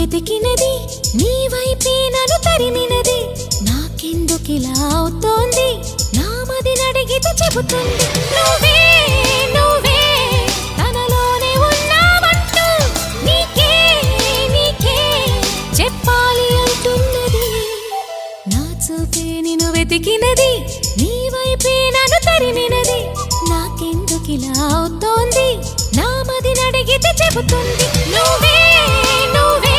వెతికినది నీ వైపే నన్ను తరిమినది నాకెందుకిలా అవుతోంది నా మది నడిగితే చెబుతుంది నువ్వే నువ్వే తనలోనే ఉన్నావంటూ నీకే నీకే చెప్పాలి అంటున్నది నా చూపే నిన్ను వెతికినది నీ వైపే నన్ను తరిమినది నాకెందుకిలా అవుతోంది నా మది నడిగితే చెబుతుంది నువ్వే నువ్వే